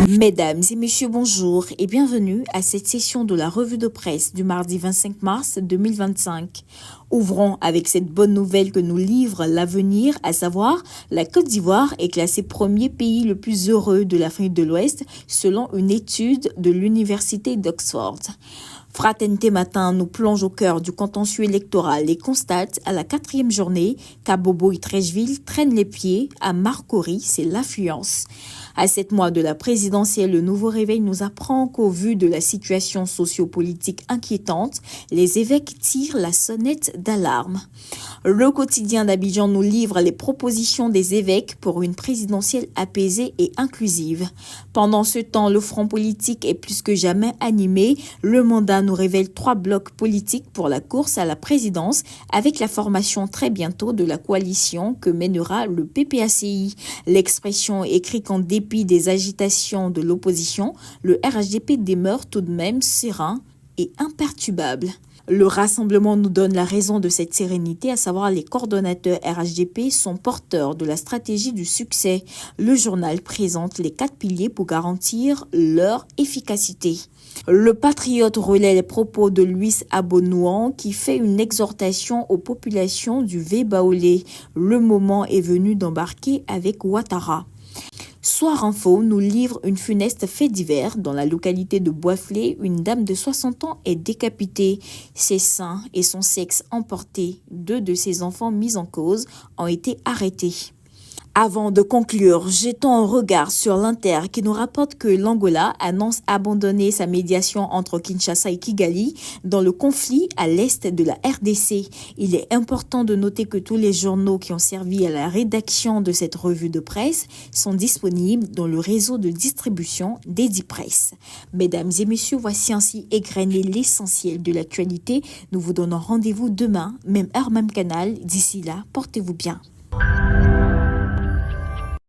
Mesdames et messieurs, bonjour et bienvenue à cette session de la revue de presse du mardi 25 mars 2025. Ouvrons avec cette bonne nouvelle que nous livre l'avenir, à savoir la Côte d'Ivoire est classée premier pays le plus heureux de l'Afrique de l'Ouest selon une étude de l'Université d'Oxford. Fraternité Matin nous plonge au cœur du contentieux électoral et constate à la 4e journée qu'Abobo et Treichville traînent les pieds. À Marcory, c'est l'affluence. À 7 mois de la présidentielle, le Nouveau Réveil nous apprend qu'au vu de la situation sociopolitique inquiétante, les évêques tirent la sonnette d'alarme. Le quotidien d'Abidjan nous livre les propositions des évêques pour une présidentielle apaisée et inclusive. Pendant ce temps, le front politique est plus que jamais animé. Le mandat nous révèle 3 blocs politiques pour la course à la présidence, avec la formation très bientôt de la coalition que mènera le PPACI. L'expression écrit qu'en dépit des agitations de l'opposition, le RHDP demeure tout de même serein et imperturbable. Le rassemblement nous donne la raison de cette sérénité, à savoir les coordonnateurs RHDP sont porteurs de la stratégie du succès. Le journal présente les 4 piliers pour garantir leur efficacité. Le Patriote relaie les propos de Louis Abonouan qui fait une exhortation aux populations du V-Baolé. Le moment est venu d'embarquer avec Ouattara. Soir Info nous livre une funeste fait divers. Dans la localité de Boisflé, une dame de 60 ans est décapitée. Ses seins et son sexe emportés. 2 de ses enfants mis en cause ont été arrêtés. Avant de conclure, jetons un regard sur l'Inter qui nous rapporte que l'Angola annonce abandonner sa médiation entre Kinshasa et Kigali dans le conflit à l'est de la RDC. Il est important de noter que tous les journaux qui ont servi à la rédaction de cette revue de presse sont disponibles dans le réseau de distribution d'Edipresse. Mesdames et messieurs, voici ainsi égrené l'essentiel de l'actualité. Nous vous donnons rendez-vous demain, même heure, même canal. D'ici là, portez-vous bien.